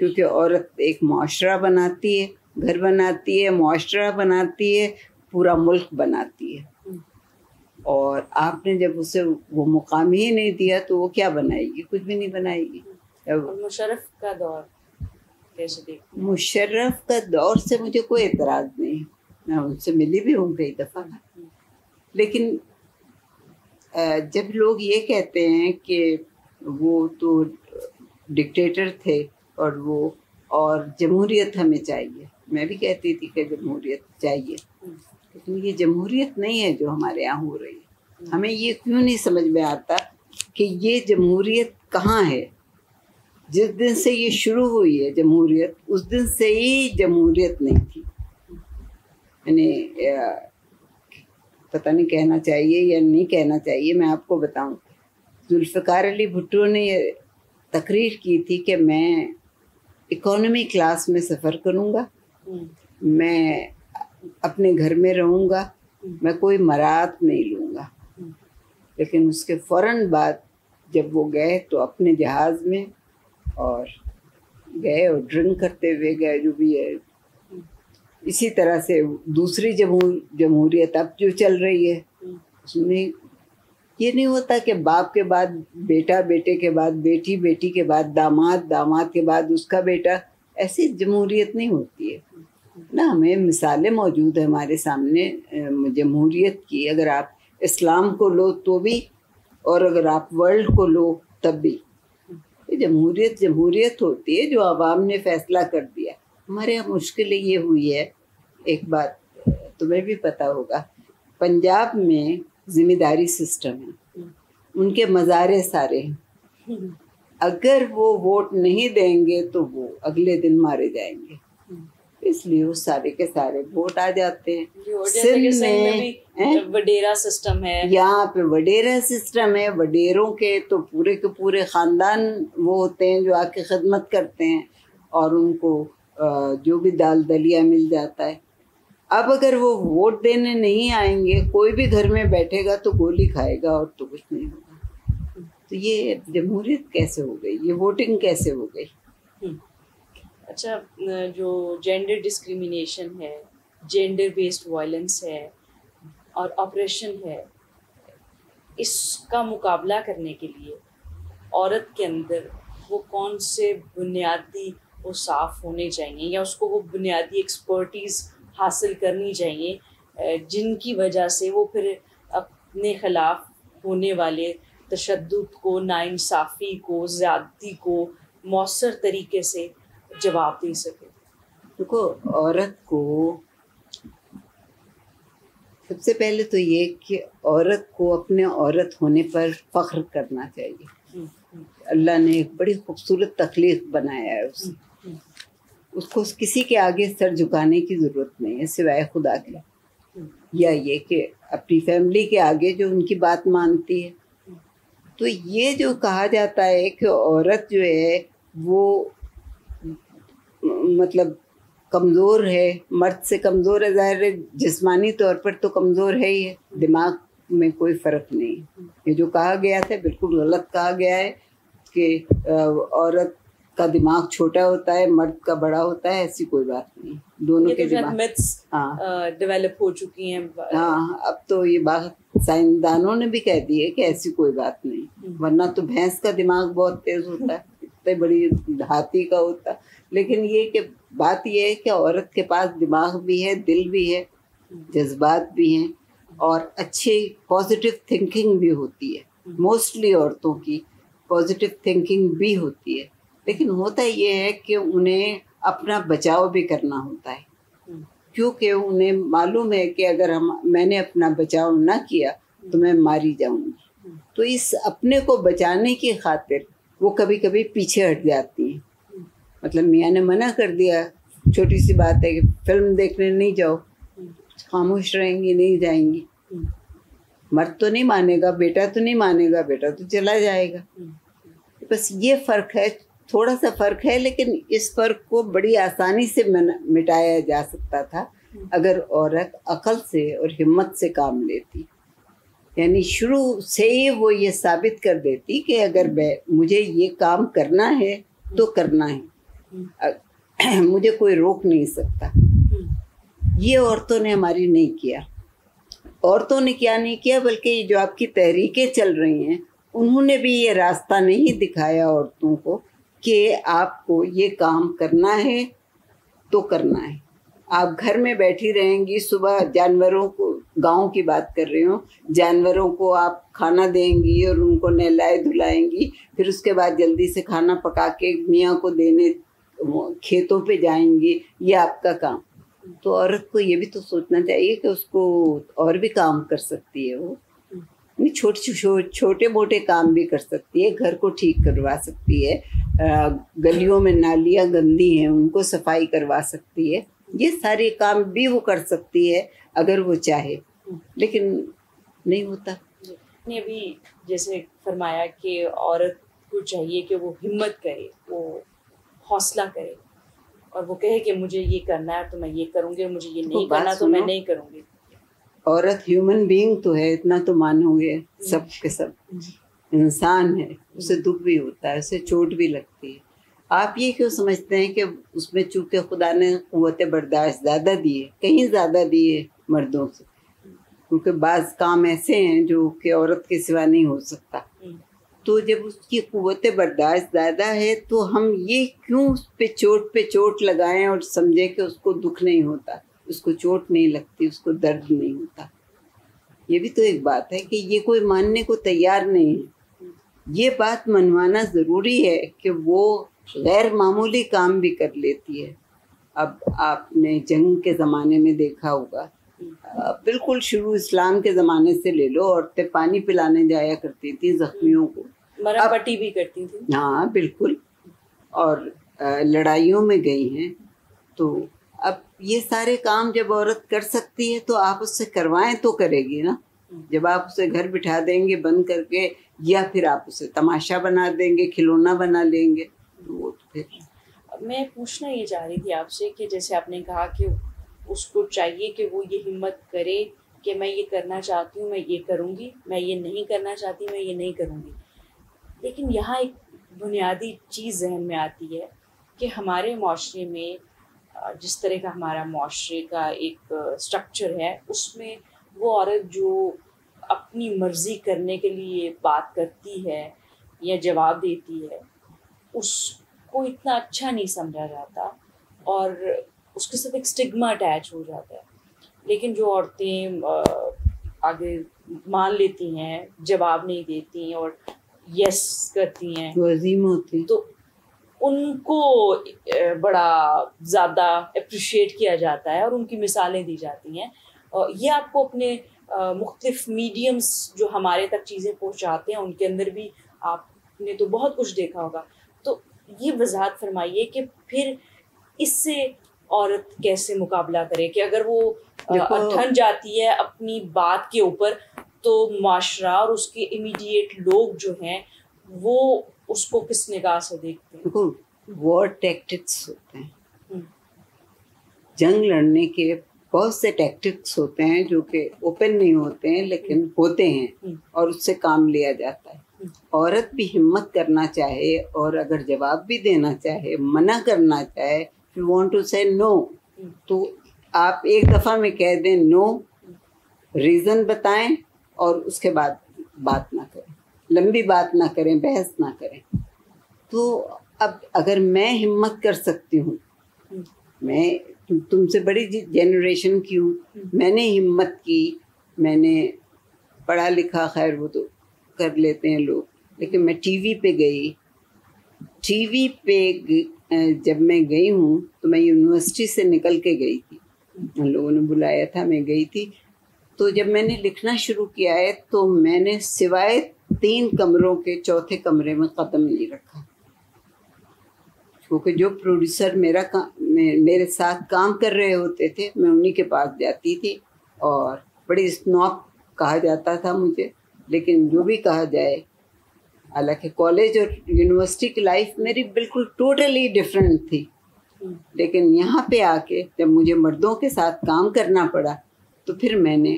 کیونکہ عورت ایک معاشرہ بناتی ہے, گھر بناتی ہے, معاشرہ بناتی ہے, پورا ملک بناتی ہے. اور آپ نے جب اسے وہ مقام ہی نہیں دیا تو وہ کیا بنائے گی؟ کچھ بھی نہیں بنائے گی. مشرف کا دور کیسے دیکھتے ہیں؟ مشرف کا دور سے مجھے کوئی اعتراض نہیں, میں ان سے ملی بھی ہوں کئی دفعہ. لیکن جب لوگ یہ کہتے ہیں کہ وہ تو ڈکٹیٹر تھے اور جمہوریت ہمیں چاہیے, میں بھی کہتی تھی کہ جمہوریت چاہیے, لیکن یہ جمہوریت نہیں ہے جو ہمارے یہاں ہو رہی ہے. ہمیں یہ کیوں نہیں سمجھ میں آتا کہ یہ جمہوریت کہاں ہے؟ جس دن سے یہ شروع ہوئی ہے جمہوریت, اس دن سے ہی جمہوریت نہیں تھی. یعنی پتہ نہیں کہنا چاہیے یا نہیں کہنا چاہیے, میں آپ کو بتاؤں. ذوالفقار علی بھٹو نے یہ تقریر کی تھی کہ میں اکانومی کلاس میں سفر کروں گا, میں اپنے گھر میں رہوں گا, میں کوئی مراعات نہیں لوں گا. لیکن اس کے فوراً بعد جب وہ گئے تو اپنے جہاز میں اور گئے اور ڈرنک کرتے ہوئے گئے, جو بھی ہے. اسی طرح سے دوسری جمہوریت اب جو چل رہی ہے, اس میں یہ نہیں ہوتا کہ باپ کے بعد بیٹا, بیٹے کے بعد بیٹی, بیٹی کے بعد داماد, داماد کے بعد اس کا بیٹا. ایسی جمہوریت نہیں ہوتی ہے نا. ہمیں مثالیں موجود ہیں ہمارے سامنے جمہوریت کی. اگر آپ اسلام کو لو تو بھی, اور اگر آپ ورلڈ کو لو تب بھی. جمہوریت ہوتی ہے جو عوام نے فیصلہ کر دیا. ہمارے یہاں مشکل یہ ہوئی ہے, ایک بات تمہیں بھی پتہ ہوگا, پنجاب میں ذمہ داری سسٹم ہے, ان کے مزارے سارے ہیں. اگر وہ ووٹ نہیں دیں گے تو وہ اگلے دن مارے جائیں گے, اس لیے وہ سارے کے سارے ووٹ آ جاتے ہیں. سندھ میں وڈیرا سسٹم ہے, یہاں پہ وڈیرا سسٹم ہے. وڈیروں کے تو پورے کے پورے خاندان وہ ہوتے ہیں جو آ کے خدمت کرتے ہیں, اور ان کو جو بھی دال دلیا مل جاتا ہے. اب اگر وہ ووٹ دینے نہیں آئیں گے, کوئی بھی گھر میں بیٹھے گا تو گولی کھائے گا اور تو کچھ نہیں ہوگا. تو یہ جمہوریت کیسے ہو گئی؟ یہ ووٹنگ کیسے ہو گئی؟ اچھا, جو جینڈر ڈسکریمنیشن ہے, جینڈر بیسڈ وائلنس ہے اور آپریشن ہے, اس کا مقابلہ کرنے کے لیے عورت کے اندر وہ کون سے بنیادی وہ صاف ہونے چاہیے, یا اس کو وہ بنیادی ایکسپرٹیز حاصل کرنی چاہیے جن کی وجہ سے وہ پھر اپنے خلاف ہونے والے تشدد کو, ناانصافی کو, زیادتی کو مؤثر طریقے سے جواب دے سکے؟ دیکھو, عورت کو سب سے پہلے تو یہ کہ عورت کو اپنے عورت ہونے پر فخر کرنا چاہیے. اللہ نے ایک بڑی خوبصورت تخلیق بنایا ہے اسے, اس کو کسی کے آگے سر جھکانے کی ضرورت نہیں ہے سوائے خدا کے, یا یہ کہ اپنی فیملی کے آگے جو ان کی بات مانتی ہے. تو یہ جو کہا جاتا ہے کہ عورت جو ہے وہ مطلب کمزور ہے, مرد سے کمزور ہے, ظاہر ہے جسمانی طور پر تو کمزور ہے ہی ہے, دماغ میں کوئی فرق نہیں. یہ جو کہا گیا تھا بالکل غلط کہا گیا ہے کہ عورت کا دماغ چھوٹا ہوتا ہے, مرد کا بڑا ہوتا ہے. ایسی کوئی بات نہیں, دونوں کے دماغ ڈیولپ ہو چکی ہیں. ہاں, اب تو یہ بات سائنسدانوں نے بھی کہہ دی ہے کہ ایسی کوئی بات نہیں, ورنہ تو بھینس کا دماغ بہت تیز ہوتا ہے, اتنے بڑی ہاتھی کا ہوتا. لیکن یہ کہ بات یہ ہے کہ عورت کے پاس دماغ بھی ہے, دل بھی ہے, جذبات بھی ہیں, اور اچھی پازیٹیو تھنکنگ بھی ہوتی ہے. موسٹلی عورتوں کی پازیٹیو تھنکنگ بھی ہوتی ہے. لیکن ہوتا یہ ہے کہ انہیں اپنا بچاؤ بھی کرنا ہوتا ہے, کیونکہ انہیں معلوم ہے کہ اگر میں نے اپنا بچاؤ نہ کیا تو میں ماری جاؤں گی. تو اس اپنے کو بچانے کی خاطر وہ کبھی کبھی پیچھے ہٹ جاتی ہیں. مطلب میاں نے منع کر دیا, چھوٹی سی بات ہے کہ فلم دیکھنے نہیں جاؤ, خاموش رہیں گی, نہیں جائیں گی. مرد تو نہیں مانے گا, بیٹا تو نہیں مانے گا, بیٹا تو چلا جائے گا. بس یہ فرق ہے, تھوڑا سا فرق ہے, لیکن اس فرق کو بڑی آسانی سے مٹایا جا سکتا تھا اگر عورت عقل سے اور ہمت سے کام لیتی. یعنی شروع سے ہی وہ یہ ثابت کر دیتی کہ اگر مجھے یہ کام کرنا ہے تو کرنا ہے, مجھے کوئی روک نہیں سکتا. یہ عورتوں نے ہماری نہیں کیا. عورتوں نے کیا نہیں کیا بلکہ جو آپ کی تحریکیں چل رہی ہیں انہوں نے بھی یہ راستہ نہیں دکھایا عورتوں کو کہ آپ کو یہ کام کرنا ہے تو کرنا ہے. آپ گھر میں بیٹھی رہیں گی, صبح جانوروں کو, گاؤں کی بات کر رہی ہوں, جانوروں کو آپ کھانا دیں گی اور ان کو نہلائے دھلائیں گی, پھر اس کے بعد جلدی سے کھانا پکا کے میاں کو دینے کھیتوں پہ جائیں گی, یہ آپ کا کام. تو عورت کو یہ بھی تو سوچنا چاہیے کہ اس کو اور بھی کام کر سکتی ہے. وہ چھوٹے موٹے کام بھی کر سکتی ہے, گھر کو ٹھیک کروا سکتی ہے, گلیوں میں نالیاں گندی ہیں ان کو صفائی کروا سکتی ہے. یہ سارے کام بھی وہ کر سکتی ہے اگر وہ چاہے, لیکن نہیں ہوتا. نے ابھی جیسے فرمایا کہ عورت کو چاہیے کہ وہ ہمت کرے, وہ حوصلہ کرے اور وہ کہے کہ مجھے یہ کرنا ہے تو میں یہ کروں گی, مجھے یہ نہیں کرنا تو میں نہیں کروں گی. عورت ہیومن بینگ تو ہے, اتنا تو مانو گے, سب کے سب انسان ہے, اسے دکھ بھی ہوتا ہے, اسے چوٹ بھی لگتی ہے. آپ یہ کیوں سمجھتے ہیں کہ اس میں چونکہ خدا نے قوت برداشت زیادہ دی ہے, کہیں زیادہ دی ہے مردوں سے, کیونکہ بعض کام ایسے ہیں جو کہ عورت کے سوا نہیں ہو سکتا. تو جب اس کی قوت برداشت زیادہ ہے تو ہم یہ کیوں اس پہ چوٹ لگائیں اور سمجھیں کہ اس کو دکھ نہیں ہوتا, اس کو چوٹ نہیں لگتی, اس کو درد نہیں ہوتا. یہ بھی تو ایک بات ہے کہ یہ کوئی ماننے کو تیار نہیں ہے. یہ بات منوانا ضروری ہے کہ وہ غیر معمولی کام بھی کر لیتی ہے. اب آپ نے جنگ کے زمانے میں دیکھا ہوگا, بالکل شروع اسلام کے زمانے سے لے لو, عورتیں پانی پلانے جایا کرتی تھی زخمیوں کو, مرہم پٹی بھی کرتی تھی. ہاں بالکل, اور لڑائیوں میں گئی ہیں. تو اب یہ سارے کام جب عورت کر سکتی ہے تو آپ اس سے کروائیں تو کرے گی نا. جب آپ اسے گھر بٹھا دیں گے بند کر کے, یا پھر آپ اسے تماشا بنا دیں گے, کھلونا بنا لیں گے, تو وہ پھر. میں پوچھنا یہ چاہ رہی تھی آپ سے کہ جیسے آپ نے کہا کہ اس کو چاہیے کہ وہ یہ ہمت کرے کہ میں یہ کرنا چاہتی ہوں میں یہ کروں گی, میں یہ نہیں کرنا چاہتی میں یہ نہیں کروں گی. لیکن یہاں ایک بنیادی چیز ذہن میں آتی ہے کہ ہمارے معاشرے میں جس طرح کا ہمارا معاشرے کا ایک اسٹرکچر ہے, اس میں وہ عورت جو اپنی مرضی کرنے کے لیے بات کرتی ہے یا جواب دیتی ہے اس کو اتنا اچھا نہیں سمجھا جاتا اور اس کے ساتھ ایک اسٹگما اٹیچ ہو جاتا ہے. لیکن جو عورتیں آگے مان لیتی ہیں, جواب نہیں دیتی اور یس کرتی ہیں, عظیم ہوتی, تو ان کو بڑا زیادہ اپریشیٹ کیا جاتا ہے اور ان کی مثالیں دی جاتی ہیں. یہ آپ کو اپنے مختلف میڈیمز جو ہمارے تک چیزیں پہنچاتے ہیں ان کے اندر بھی آپ نے تو بہت کچھ دیکھا ہوگا. تو یہ وضاحت فرمائیے کہ پھر اس سے عورت کیسے مقابلہ کرے کہ اگر وہ ٹھن جاتی ہے اپنی بات کے اوپر تو معاشرہ اور اس کے امیڈیٹ لوگ جو ہیں وہ اس کو کس نگاہ سے دیکھتے ہیں. دیکھو وار ٹیکٹکس ہوتے ہیں, جنگ لڑنے کے بہت سے ٹیکٹکس ہوتے ہیں جو کہ اوپن نہیں ہوتے ہیں لیکن ہوتے ہیں اور اس سے کام لیا جاتا ہے. عورت بھی ہمت کرنا چاہے اور اگر جواب بھی دینا چاہے, منع کرنا چاہے, if you want to say no, تو آپ ایک دفعہ میں کہہ دیں نو, ریزن بتائیں اور اس کے بعد بات نہ کریں, لمبی بات نہ کریں, بحث نہ کریں. تو اب اگر میں ہمت کر سکتی ہوں, میں تم سے بڑی جنریشن کی ہوں, میں نے ہمت کی, میں نے پڑھا لکھا, خیر وہ تو کر لیتے ہیں لوگ, لیکن میں ٹی وی پہ گئی. ٹی وی پہ جب میں گئی ہوں تو میں یونیورسٹی سے نکل کے گئی تھی, ان لوگوں نے بلایا تھا, میں گئی تھی. تو جب میں نے لکھنا شروع کیا ہے تو میں نے سوائے 3 کمروں کے چوتھے کمرے میں قدم نہیں رکھا, کیونکہ جو پروڈیوسر میرے ساتھ کام کر رہے ہوتے تھے میں انہی کے پاس جاتی تھی, اور بڑی اسنوب کہا جاتا تھا مجھے. لیکن جو بھی کہا جائے, حالانکہ کالج اور یونیورسٹی کی لائف میری بالکل ٹوٹلی ڈفرینٹ تھی, لیکن یہاں پہ آ کے جب مجھے مردوں کے ساتھ کام کرنا پڑا تو پھر میں نے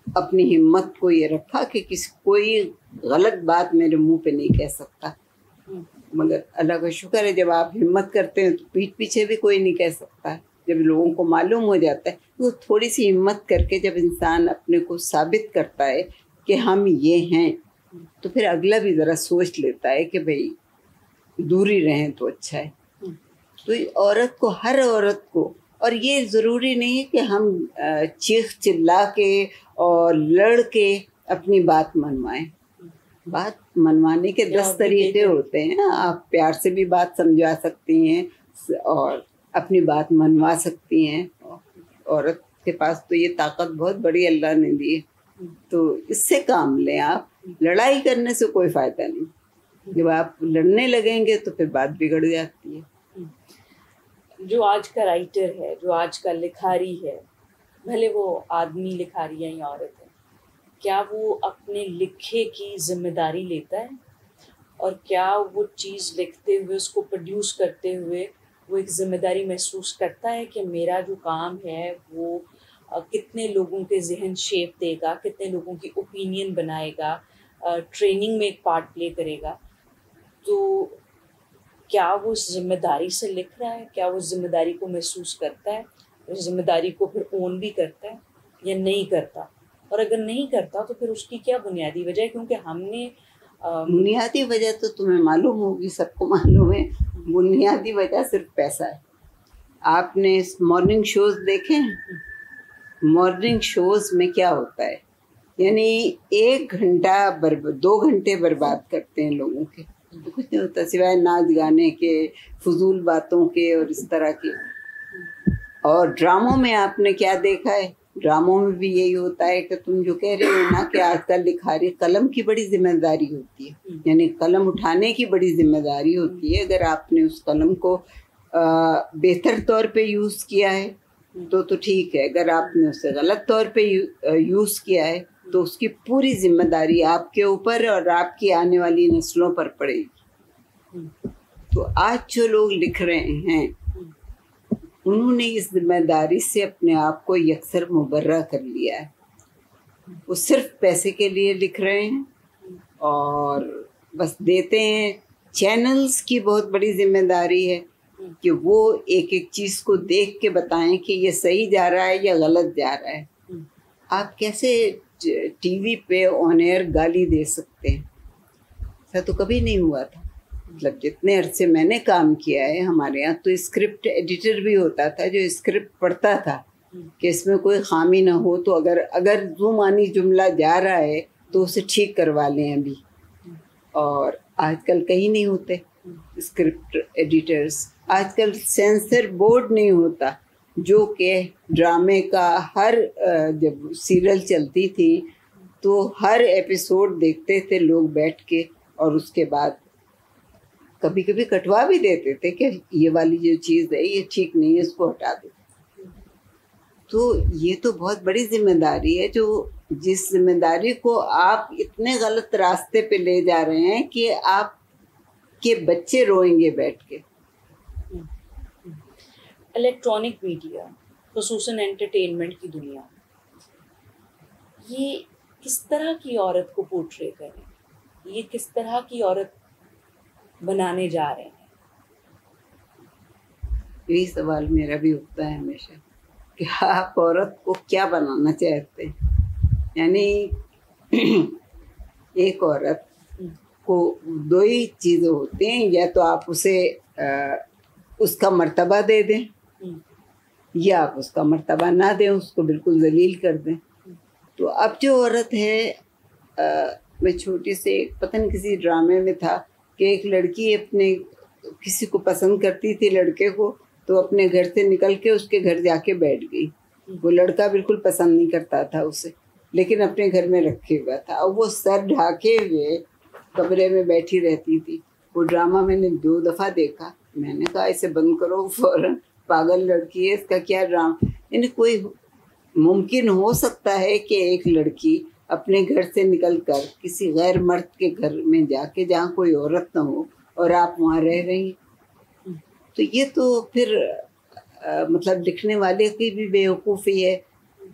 اپنی ہمت کو یہ رکھا کہ کوئی غلط بات میرے منہ پہ نہیں کہہ سکتا. مگر اللہ کا شکر ہے جب آپ ہمت کرتے ہیں تو پیٹھ پیچھے بھی کوئی نہیں کہہ سکتا. جب لوگوں کو معلوم ہو جاتا ہے تو تھوڑی سی ہمت کر کے جب انسان اپنے کو ثابت کرتا ہے کہ ہم یہ ہیں تو پھر اگلا بھی ذرا سوچ لیتا ہے کہ بھئی دوری رہیں تو اچھا ہے. تو عورت کو، ہر عورت کو، اور یہ ضروری نہیں ہے کہ ہم چیخ چلا کے اور لڑ کے اپنی بات منوائیں. بات منوانے کے 10 طریقے ہوتے ہیں. آپ پیار سے بھی بات سمجھا سکتی ہیں اور اپنی بات منوا سکتی ہیں. عورت کے پاس تو یہ طاقت بہت بڑی اللہ نے دی ہے، تو اس سے کام لیں. آپ لڑائی کرنے سے کوئی فائدہ نہیں. جب آپ لڑنے لگیں گے تو پھر بات بگڑ جاتی ہے. جو آج کا رائٹر ہے، جو آج کا لکھاری ہے، بھلے وہ آدمی لکھاری ہے یا عورت ہے، کیا وہ اپنے لکھے کی ذمہ داری لیتا ہے؟ اور کیا وہ چیز لکھتے ہوئے، اس کو پروڈیوس کرتے ہوئے وہ ایک ذمہ داری محسوس کرتا ہے کہ میرا جو کام ہے وہ کتنے لوگوں کے ذہن شیپ دے گا، کتنے لوگوں کی اوپینین بنائے گا، ٹریننگ میں ایک پارٹ پلے کرے گا؟ تو کیا وہ اس ذمہ داری سے لکھ رہا ہے؟ کیا وہ ذمہ داری کو محسوس کرتا ہے؟ اس ذمہ داری کو پھر اون بھی کرتا ہے یا نہیں کرتا؟ اور اگر نہیں کرتا تو پھر اس کی کیا بنیادی وجہ ہے؟ کیونکہ ہم نے بنیادی وجہ تو تمہیں معلوم ہوگی، سب کو معلوم ہے. بنیادی وجہ صرف پیسہ ہے. آپ نے مارننگ شوز دیکھے ہیں؟ مارننگ شوز میں کیا ہوتا ہے، یعنی 1 گھنٹہ 2 گھنٹے برباد کرتے ہیں لوگوں کے. کچھ نہیں ہوتا سوائے ناچ گانے کے، فضول باتوں کے اور اس طرح کے. اور ڈراموں میں آپ نے کیا دیکھا ہے؟ ڈراموں میں بھی یہی ہوتا ہے کہ تم جو کہہ رہے ہو نا کہ آج کل لکھاری، قلم کی بڑی ذمہ داری ہوتی ہے. یعنی قلم اٹھانے کی بڑی ذمہ داری ہوتی ہے. اگر آپ نے اس قلم کو بہتر طور پہ یوز کیا ہے تو ٹھیک ہے. اگر آپ نے اسے غلط طور پہ یوز کیا ہے تو اس کی پوری ذمہ داری آپ کے اوپر اور آپ کی آنے والی نسلوں پر پڑے گی. تو آج جو لوگ لکھ رہے ہیں انہوں نے اس ذمہ داری سے اپنے آپ کو یکسر مبرہ کر لیا ہے. وہ صرف پیسے کے لیے لکھ رہے ہیں اور بس دیتے ہیں. چینلز کی بہت بڑی ذمہ داری ہے کہ وہ ایک ایک چیز کو دیکھ کے بتائیں کہ یہ صحیح جا رہا ہے یا غلط جا رہا ہے. آپ کیسے ٹی وی پہ آن ایئر گالی دے سکتے ہیں؟ ایسا تو کبھی نہیں ہوا تھا. مطلب جتنے عرصے میں نے کام کیا ہے ہمارے یہاں تو اسکرپٹ ایڈیٹر بھی ہوتا تھا جو اسکرپٹ پڑھتا تھا کہ اس میں کوئی خامی نہ ہو، تو اگر زمانی جملہ جا رہا ہے تو اسے ٹھیک کروا لیں ابھی. اور آج کل کہیں نہیں ہوتے اسکرپٹ ایڈیٹرز. آج کل سینسر بورڈ نہیں ہوتا جو کہ ڈرامے کا جب سیریل چلتی تھی تو ہر ایپیسوڈ دیکھتے تھے لوگ بیٹھ کے، اور اس کے بعد کبھی کبھی کٹوا بھی دیتے تھے کہ یہ والی جو چیز ہے یہ ٹھیک نہیں ہے، اس کو ہٹا دو. تو یہ تو بہت بڑی ذمہ داری ہے، جس ذمہ داری کو آپ اتنے غلط راستے پہ لے جا رہے ہیں کہ آپ کے بچے روئیں گے بیٹھ کے. الیکٹرانک میڈیا، خصوصاً انٹرٹینمنٹ کی دنیا، یہ کس طرح کی عورت کو پورٹرے کریں؟ یہ کس طرح کی عورت بنانے جا رہے ہیں؟ یہی سوال میرا بھی ہوتا ہے ہمیشہ کہ آپ عورت کو کیا بنانا چاہتے ہیں. یعنی ایک عورت کو 2 ہی چیزیں ہوتی ہیں، یا تو آپ اسے اس کا مرتبہ دے دیں یا آپ اس کا مرتبہ نہ دیں، اس کو بالکل ذلیل کر دیں. تو اب جو عورت ہے، میں چھوٹی سے پتہ نہیں کسی ڈرامے میں تھا کہ ایک لڑکی اپنے کسی کو پسند کرتی تھی، لڑکے کو، تو اپنے گھر سے نکل کے اس کے گھر جا کے بیٹھ گئی. وہ لڑکا بالکل پسند نہیں کرتا تھا اسے، لیکن اپنے گھر میں رکھے ہوا تھا، اور وہ سر ڈھاکے ہوئے کمرے میں بیٹھی رہتی تھی. وہ ڈرامہ میں نے 2 دفعہ دیکھا. میں نے کہا اسے بند کرو فوراً، پاگل لڑکی ہے، اس کا کیا ڈرامہ. یعنی کوئی ممکن ہو سکتا ہے کہ ایک لڑکی اپنے گھر سے نکل کر کسی غیر مرد کے گھر میں جا کے، جہاں کوئی عورت نہ ہو، اور آپ وہاں رہ رہی؟ تو یہ تو پھر مطلب لکھنے والے کی بھی بیوقوفی ہے،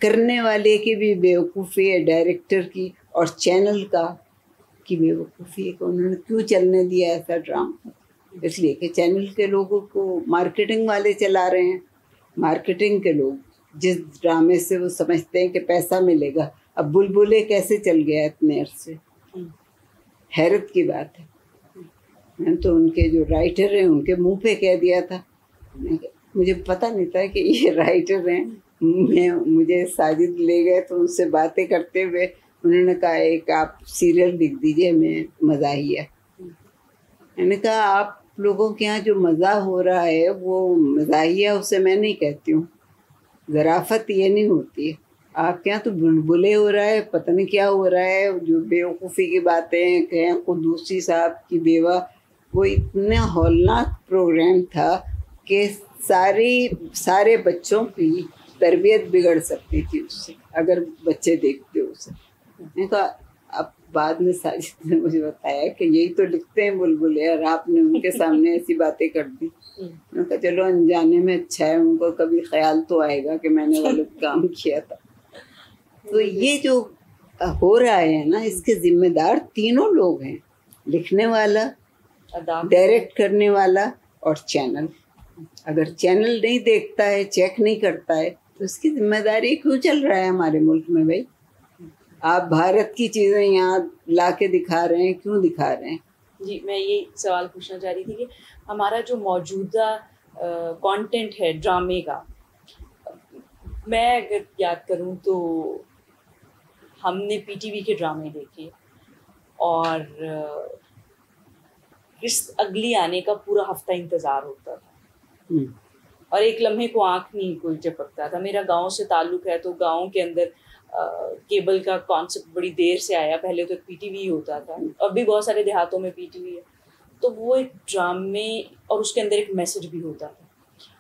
کرنے والے کی بھی بیوقوفی ہے، ڈائریکٹر کی اور چینل کی بیوقوفی ہے کہ انہوں نے کیوں چلنے دیا ایسا ڈرامہ. اس لیے کہ چینل کے لوگوں کو مارکیٹنگ والے چلا رہے ہیں. مارکیٹنگ کے لوگ جس ڈرامے سے وہ سمجھتے ہیں کہ پیسہ ملے گا. اب بلبلے کیسے چل گیا اتنے عرصے, حیرت کی بات ہے. میں تو ان کے جو رائٹر ہیں ان کے منہ پہ کہہ دیا تھا, مجھے پتہ نہیں تھا کہ یہ رائٹر ہیں. مجھے ساجد لے گئے تو ان سے باتیں کرتے ہوئے انہوں نے کہا ایک آپ سیریل لکھ دیجئے میں مزاحیہ. میں نے کہا آپ لوگوں کے یہاں جو مزاح ہو رہا ہے وہ مزاحیہ اسے میں نہیں کہتی ہوں, ظرافت یہ نہیں ہوتی ہے. آپ کے یہاں تو بلبلے ہو رہا ہے, پتہ نہیں کیا ہو رہا ہے, جو بیوقوفی کی باتیں کہیں. قدوسی صاحب کی بیوہ, وہ اتنا ہولناک پروگرام تھا کہ سارے بچوں کی تربیت بگڑ سکتی تھی اس سے اگر بچے دیکھتے اسے. میں نے کہا اب بعد میں ساجد نے مجھے بتایا کہ یہی تو لکھتے ہیں بلبلے اور آپ نے ان کے سامنے ایسی باتیں کر دی. میں نے کہا چلو انجانے میں اچھا ہے, ان کو کبھی خیال تو آئے گا کہ میں نے غلط کام کیا تھا. تو یہ جو ہو رہا ہے نا, اس کے ذمہ دار تینوں لوگ ہیں, لکھنے والا, ڈائریکٹ کرنے والا اور چینل. اگر چینل نہیں دیکھتا ہے, چیک نہیں کرتا ہے, تو اس کی ذمہ داری کیوں چل رہا ہے ہمارے ملک میں بھائی؟ آپ بھارت کی چیزیں یہاں لا کے دکھا رہے ہیں, کیوں دکھا رہے ہیں؟ جی میں یہ سوال پوچھنا چاہ رہی تھی کہ ہمارا جو موجودہ کانٹینٹ ہے ڈرامے کا, میں اگر یاد کروں تو ہم نے پی ٹی وی کے ڈرامے دیکھے اور قسط اگلی آنے کا پورا ہفتہ انتظار ہوتا تھا اور ایک لمحے کو آنکھ نہیں کوئی چپکتا تھا. میرا گاؤں سے تعلق ہے تو گاؤں کے اندر کیبل کا کانسیپٹ بڑی دیر سے آیا. پہلے تو پی ٹی وی ہوتا تھا, اب بھی بہت سارے دیہاتوں میں پی ٹی وی ہے. تو وہ ایک ڈرامے اور اس کے اندر ایک میسج بھی ہوتا تھا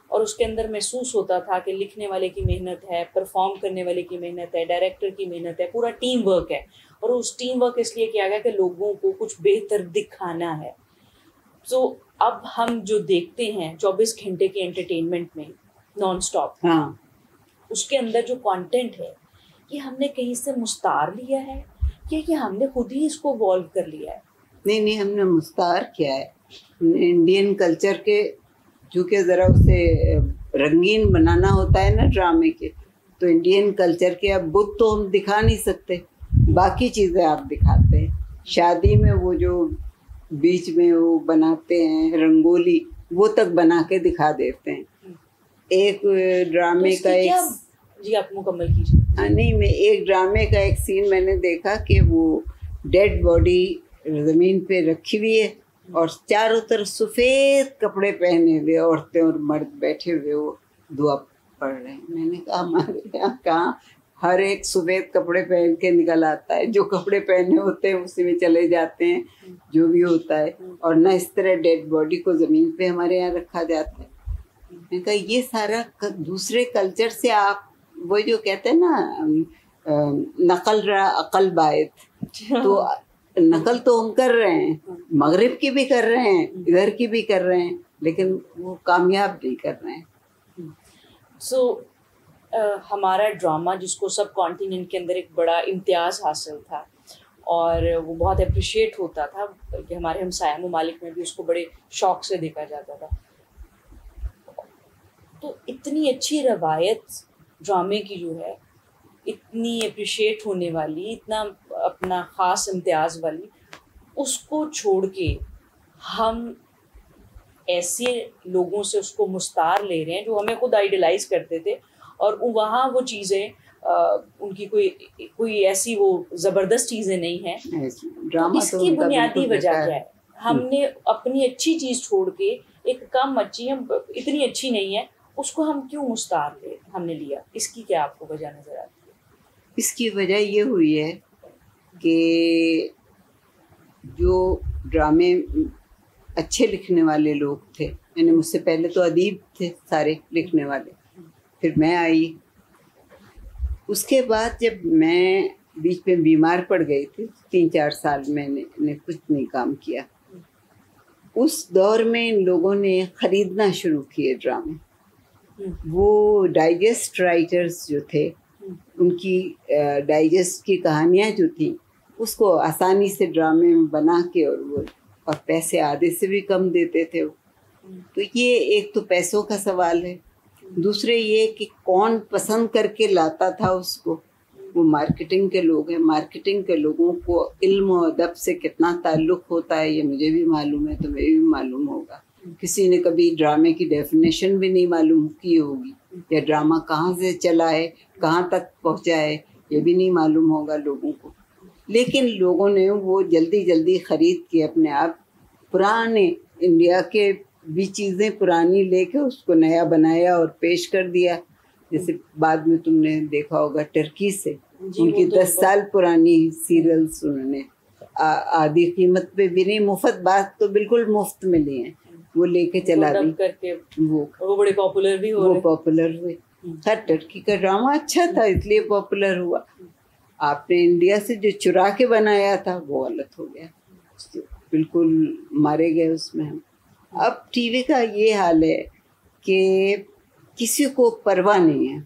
اور اس کے اندر محسوس ہوتا تھا کہ لکھنے والے کی محنت ہے, پرفارم کرنے والے کی محنت ہے, ڈائریکٹر کی محنت ہے, پورا ٹیم ورک ہے. اور اس ٹیم ورک اس لیے کیا گیا کہ لوگوں کو کچھ بہتر دکھانا ہے. تو اب ہم جو دیکھتے ہیں 24 گھنٹے کے انٹرٹینمنٹ میں نان اسٹاپ, اس کے اندر جو کانٹینٹ ہے یہ ہم نے کہیں سے مستعار لیا ہے یا کہ ہم نے خود ہی اس کو ایوالو کر لیا ہے؟ نہیں, ہم نے مستعار کیا ہے. انڈین کلچر کے چونکہ ذرا اسے رنگین بنانا ہوتا ہے نا ڈرامے کے, تو انڈین کلچر کے اب بت تو ہم دکھا نہیں سکتے, باقی چیزیں آپ دکھاتے ہیں. شادی میں وہ جو بیچ میں وہ بناتے ہیں رنگولی, وہ تک بنا کے دکھا دیتے ہیں. ایک ڈرامے کا ایک, جی آپ مکمل کیجیے. نہیں, میں ایک ڈرامے کا ایک سین میں نے دیکھا کہ وہ ڈیڈ باڈی زمین پہ رکھی ہوئی ہے اور چاروں طرف سفید کپڑے پہنے ہوئے عورتیں اور مرد بیٹھے ہوئے وہ دعا پڑھ رہے ہیں. میں نے کہا ہمارے یہاں کہاں ہر ایک سفید کپڑے پہن کے نکل آتا ہے, جو کپڑے پہنے ہوتے ہیں اسی میں چلے جاتے ہیں جو بھی ہوتا ہے, اور نہ اس طرح ڈیڈ باڈی کو زمین پہ ہمارے یہاں رکھا جاتا ہے. میں نے کہا یہ سارا دوسرے کلچر سے آپ وہ جو کہتے ہیں نا نقل را عقل باعث, تو نقل تو ہم کر رہے ہیں, مغرب کی بھی کر رہے ہیں, ادھر کی بھی کر رہے ہیں, لیکن وہ کامیاب نہیں کر رہے ہیں. ہمارا ڈرامہ جس کو سب کانٹیننٹ کے اندر ایک بڑا امتیاز حاصل تھا اور وہ بہت اپریشیٹ ہوتا تھا, بلکہ ہمارے ہمسایہ ممالک میں بھی اس کو بڑے شوق سے دیکھا جاتا تھا. تو اتنی اچھی روایت ڈرامے کی جو ہے, اتنی اپریشیٹ ہونے والی, اتنا اپنا خاص امتیاز والی, اس کو چھوڑ کے ہم ایسے لوگوں سے اس کو مستعار لے رہے ہیں جو ہمیں خود آئیڈیلائز کرتے تھے, اور وہاں وہ چیزیں ان کی کوئی ایسی وہ زبردست چیزیں نہیں ہیں. اس کی بنیادی وجہ کیا ہے؟ ہم نے اپنی اچھی چیز چھوڑ کے ایک کم اچھی, ہم اتنی اچھی نہیں ہے, اس کو ہم کیوں مستعار ہم نے لیا؟ اس کی کیا آپ کو وجہ نظر آتی ہے؟ اس کی وجہ یہ ہوئی ہے کہ جو ڈرامے اچھے لکھنے والے لوگ تھے, یعنی مجھ سے پہلے تو ادیب تھے سارے لکھنے والے, پھر میں آئی. اس کے بعد جب میں بیچ میں بیمار پڑ گئی تھی 3-4 سال میں نے کچھ نہیں کام کیا, اس دور میں ان لوگوں نے خریدنا شروع کیے ڈرامے. وہ ڈائجسٹ رائٹرز جو تھے, ان کی ڈائجسٹ کی کہانیاں جو تھیں اس کو آسانی سے ڈرامے میں بنا کے اور پیسے آدھے سے بھی کم دیتے تھے وہ. تو یہ ایک تو پیسوں کا سوال ہے. دوسرے یہ کہ کون پسند کر کے لاتا تھا اس کو. وہ مارکیٹنگ کے لوگ ہیں. مارکیٹنگ کے لوگوں کو علم و ادب سے کتنا تعلق ہوتا ہے یہ مجھے بھی معلوم ہے, تمہیں بھی معلوم ہوگا. کسی نے کبھی ڈرامے کی ڈیفینیشن بھی نہیں معلوم کی ہوگی, یا ڈرامہ کہاں سے چلا ہے, کہاں تک پہنچا ہے, یہ بھی نہیں معلوم ہوگا لوگوں کو. لیکن لوگوں نے وہ جلدی جلدی خرید کے اپنے آپ پرانے انڈیا کے بھی چیزیں پرانی لے کے اس کو نیا بنایا اور پیش کر دیا. جیسے بعد میں تم نے دیکھا ہوگا ٹرکی سے ان کی 10 سال پرانی سیریلز انہوں نے آدھی قیمت پہ بھی نہیں, مفت, بات تو بالکل مفت میں لیے ہیں, وہ لے کے چلا دی. وہ بڑے پاپولر بھی وہ پاپولر ہوئے. ہر ٹرکی کا ڈرامہ اچھا تھا اس لیے پاپولر ہوا. آپ نے انڈیا سے جو چرا کے بنایا تھا وہ غلط ہو گیا, بالکل مارے گئے اس میں ہم. اب ٹی وی کا یہ حال ہے کہ کسی کو پرواہ نہیں ہے.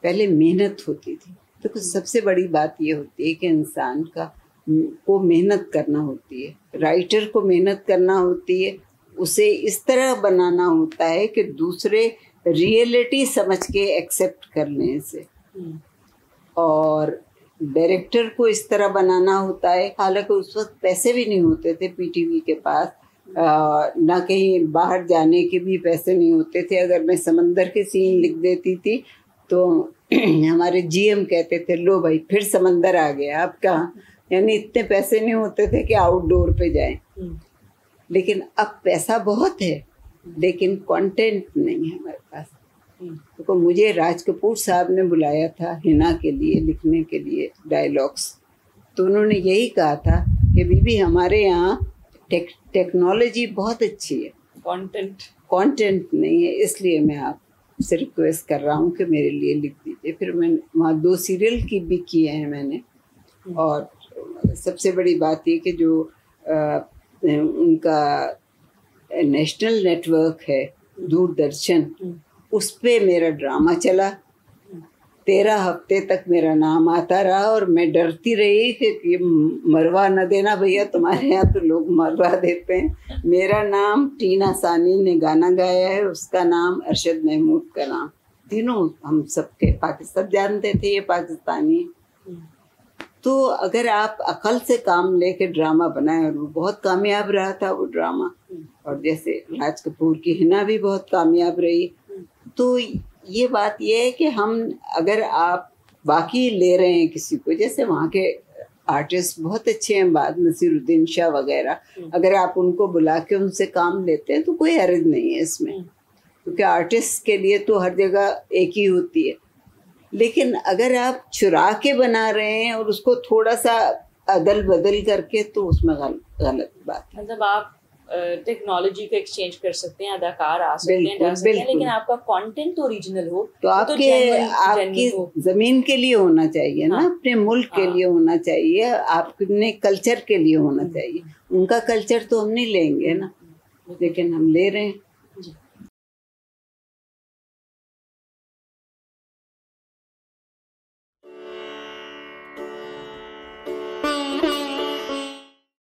پہلے محنت ہوتی تھی. تو سب سے بڑی بات یہ ہوتی ہے کہ انسان کو محنت کرنا ہوتی ہے, رائٹر کو محنت کرنا ہوتی ہے, اسے اس طرح بنانا ہوتا ہے کہ دوسرے ریئلٹی سمجھ کے ایکسیپٹ کر لیں اسے, اور ڈائریکٹر کو اس طرح بنانا ہوتا ہے. حالانکہ اس وقت پیسے بھی نہیں ہوتے تھے پی ٹی وی کے پاس, نہ کہیں باہر جانے کے بھی پیسے نہیں ہوتے تھے. اگر میں سمندر کے سین لکھ دیتی تھی تو ہمارے جی ایم کہتے تھے لو بھائی پھر سمندر آ گیا, اب کہاں, یعنی اتنے پیسے نہیں ہوتے تھے کہ آؤٹ ڈور پہ جائیں. لیکن اب پیسہ بہت ہے لیکن کانٹینٹ نہیں ہے ہمارے پاس. تو مجھے راج کپور صاحب نے بلایا تھا ہنا کے لیے لکھنے کے لیے ڈائلاگس. تو انہوں نے یہی کہا تھا کہ بی بی ہمارے یہاں ٹیکنالوجی بہت اچھی ہے, کانٹینٹ نہیں ہے, اس لیے میں آپ سے ریکویسٹ کر رہا ہوں کہ میرے لیے لکھ دیجیے. پھر میں وہاں 2 سیریل کی بھی کیے ہیں میں نے. اور سب سے بڑی بات یہ کہ جو ان کا نیشنل نیٹ ورک ہے دوردرشن, اس پہ میرا ڈرامہ چلا. 13 ہفتے تک میرا نام آتا رہا اور میں ڈرتی رہی کہ مروا نہ دینا بھیا, تمہارے یہاں تو لوگ مروا دیتے ہیں. میرا نام ٹینا ثانی نے گانا گایا ہے, اس کا نام ارشد محمود کا نام, تینوں ہم سب کے پاکستان جانتے تھے یہ پاکستانی. تو اگر آپ عقل سے کام لے کے ڈرامہ بنائیں, اور وہ بہت کامیاب رہا تھا وہ ڈرامہ, اور جیسے راج کپور کی ہنا بھی بہت کامیاب رہی. تو یہ بات یہ ہے کہ ہم اگر آپ باقی لے رہے ہیں کسی کو, جیسے وہاں کے آرٹسٹ بہت اچھے ہیں بعد نصیر الدین شاہ وغیرہ, اگر آپ ان کو بلا کے ان سے کام لیتے ہیں تو کوئی حرج نہیں ہے اس میں, کیونکہ آرٹسٹ کے لیے تو ہر جگہ ایک ہی ہوتی ہے. لیکن اگر آپ چرا کے بنا رہے ہیں اور اس کو تھوڑا سا عدل بدل کر کے, تو اس میں غلط بات ہے. مطلب آپ ٹیکنالوجی کا ایکسچینج کر سکتے ہیں, اداکار آ سکتے ہیں, جا سکتے ہیں, لیکن آپ کا کانٹینٹ اوریجنل ہو تو آپ کی زمین کے لیے ہونا چاہیے نا, اپنے ملک کے لیے ہونا چاہیے, آپ نے کلچر کے لیے ہونا چاہیے. ان کا کلچر تو ہم نہیں لیں گے نا, لیکن ہم لے رہے ہیں.